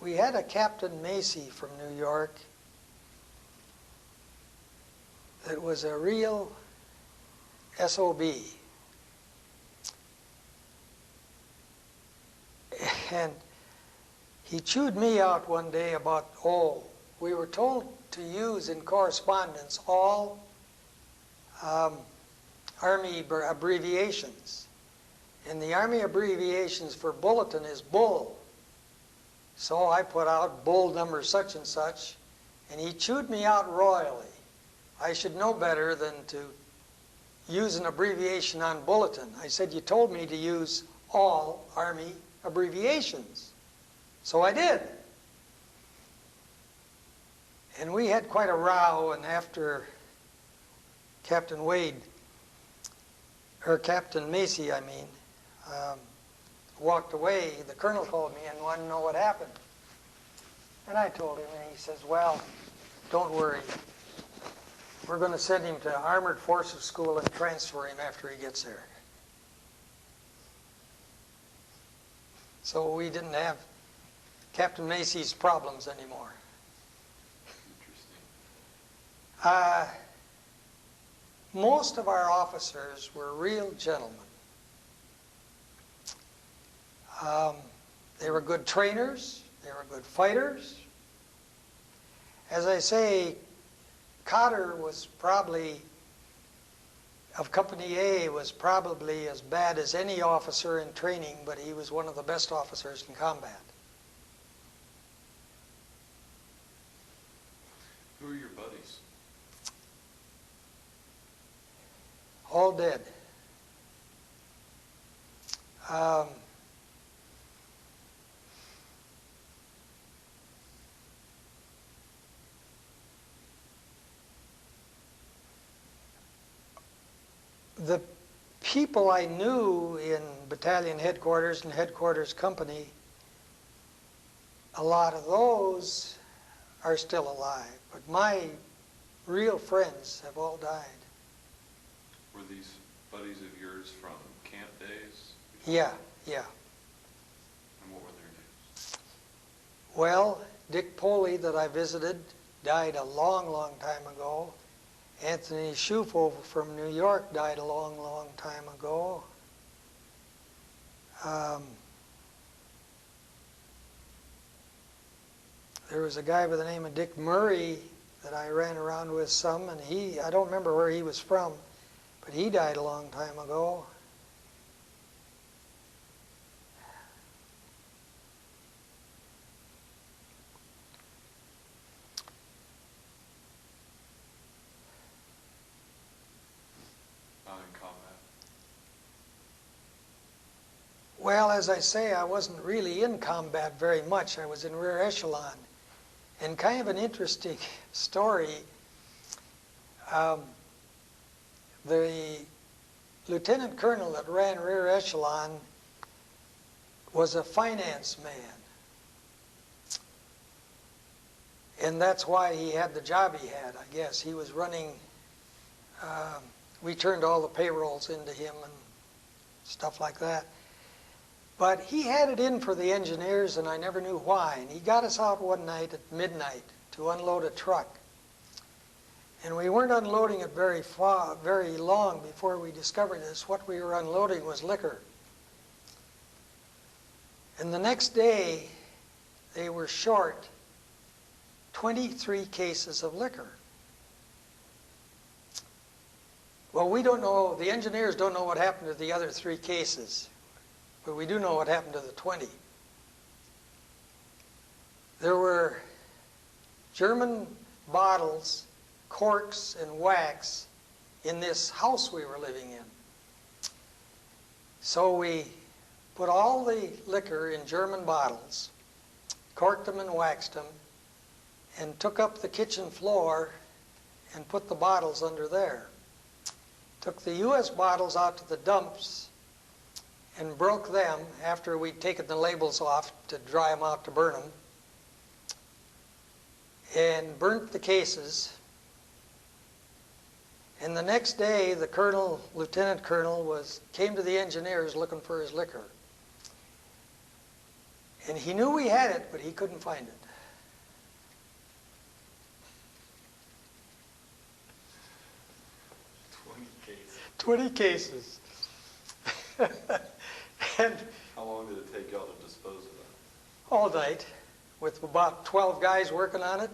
we had a Captain Macy from New York that was a real SOB. And he chewed me out one day about, we were told to use in correspondence all Army abbreviations. And the Army abbreviations for bulletin is bull. So I put out bull number such and such, and he chewed me out royally. I should know better than to use an abbreviation on bulletin. I said, you told me to use all Army abbreviations. So I did. And we had quite a row, and after Captain Macy, walked away, the colonel called me and wanted to know what happened. And I told him, and he says, well, don't worry. We're going to send him to Armored Forces School and transfer him after he gets there. So we didn't have Captain Macy's problems anymore. Interesting. Most of our officers were real gentlemen. They were good trainers. They were good fighters. As I say, Cotter was probably, of Company A, was probably as bad as any officer in training, but he was one of the best officers in combat. Who are your buddies? All dead. The people I knew in battalion headquarters and headquarters company, a lot of those are still alive, but my real friends have all died. Were these buddies of yours from camp days? Yeah. And what were their names? Well, Dick Poley that I visited died a long, long time ago. Anthony Schufel from New York died a long, long time ago. There was a guy by the name of Dick Murray that I ran around with some, and I don't remember where he was from, but he died a long time ago. Not in combat. Well, as I say, I wasn't really in combat very much. I was in rear echelon. And kind of an interesting story, the lieutenant colonel that ran rear echelon was a finance man. And that's why he had the job he had, I guess. He was running, we turned all the payrolls into him and stuff like that. But he had it in for the engineers, and I never knew why. And he got us out one night at midnight to unload a truck. And we weren't unloading it very long before we discovered this. What we were unloading was liquor. And the next day, they were short 23 cases of liquor. Well, we don't know, the engineers don't know what happened to the other 3 cases. But we do know what happened to the 20. There were German bottles, corks, and wax in this house we were living in. So we put all the liquor in German bottles, corked them and waxed them, and took up the kitchen floor and put the bottles under there. Took the U.S. bottles out to the dumps and broke them after we'd taken the labels off to dry them out to burn them, and burnt the cases. And the next day, the colonel, lieutenant colonel, came to the engineers looking for his liquor. And he knew we had it, but he couldn't find it. 20 cases. And How long did it take y'all to dispose of that? all night, with about 12 guys working on it.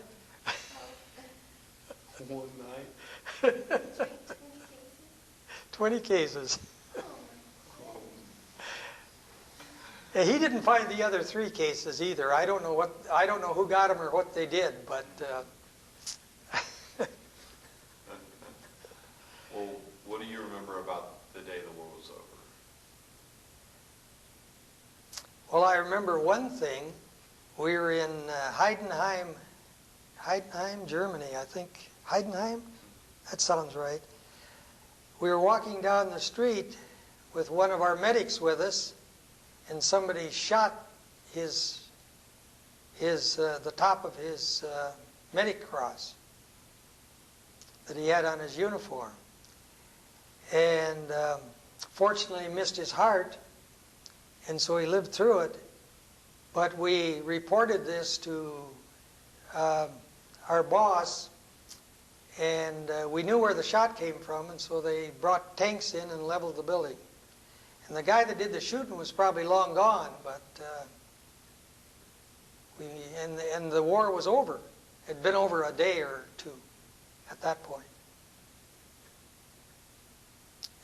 One night? 20 cases. And he didn't find the other 3 cases either. I don't know who got them or what they did, but Well, what do you remember about the day the war was over? well, I remember one thing. We were in Heidenheim, Germany, I think. Heidenheim? That sounds right. We were walking down the street with one of our medics with us, and somebody shot the top of his medic cross that he had on his uniform. And fortunately missed his heart, and so he lived through it. But we reported this to our boss, and we knew where the shot came from, and so they brought tanks in and leveled the building. And the guy that did the shooting was probably long gone, but and the war was over. It had been over a day or 2 at that point.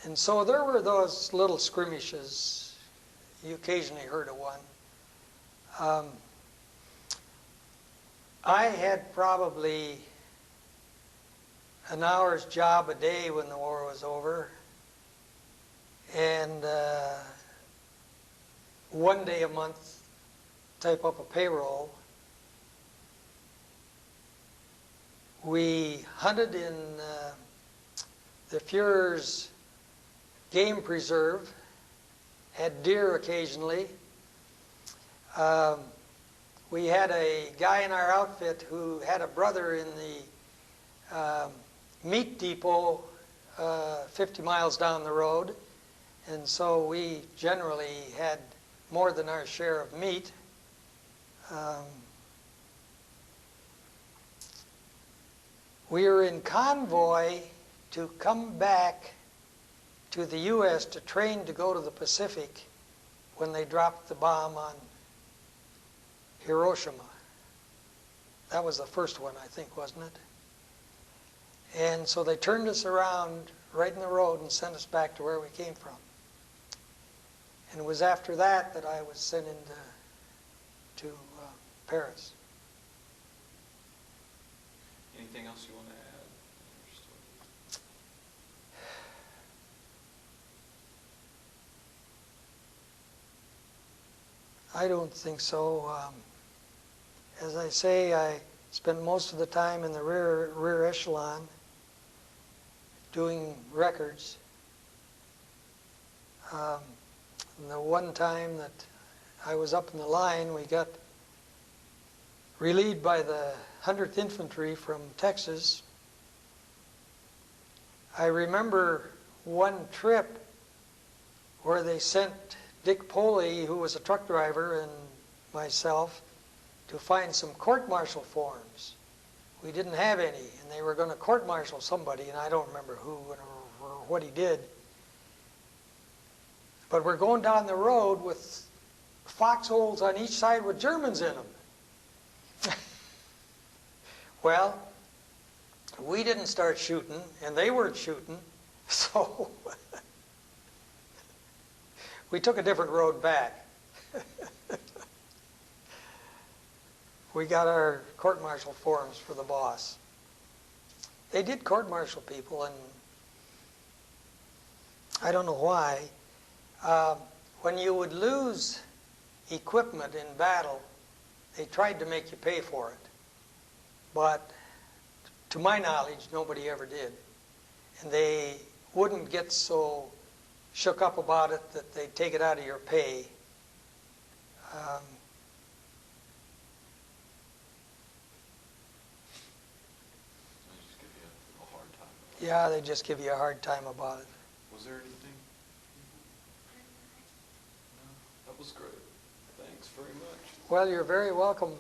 And so there were those little skirmishes. You occasionally heard of one. I had probably an hour's job a day when the war was over, and one day a month type up a payroll. We hunted in the Fuhrer's game preserve, had deer occasionally. We had a guy in our outfit who had a brother in the meat depot 50 miles down the road, and so we generally had more than our share of meat. We were in convoy to come back to the U.S. to train to go to the Pacific when they dropped the bomb on Hiroshima. That was the first one, I think, wasn't it? And so they turned us around right in the road and sent us back to where we came from. And it was after that that I was sent into Paris. Anything else you want to add in your story? I don't think so. As I say, I spent most of the time in the rear echelon doing records. And the one time that I was up in the line, we got relieved by the 100th Infantry from Texas. I remember one trip where they sent Dick Poley, who was a truck driver, and myself to find some court-martial forms. We didn't have any, and they were going to court-martial somebody, and I don't remember who or what he did. But we're going down the road with foxholes on each side with Germans in them. Well, we didn't start shooting, and they weren't shooting, so we took a different road back. We got our court-martial forms for the boss. They did court-martial people, and I don't know why. When you would lose equipment in battle, they tried to make you pay for it. But to my knowledge, nobody ever did. And they wouldn't get so shook up about it that they'd take it out of your pay. Yeah, they just give you a hard time about it. Was there anything? No, that was great. Thanks. very much. Well, you're very welcome.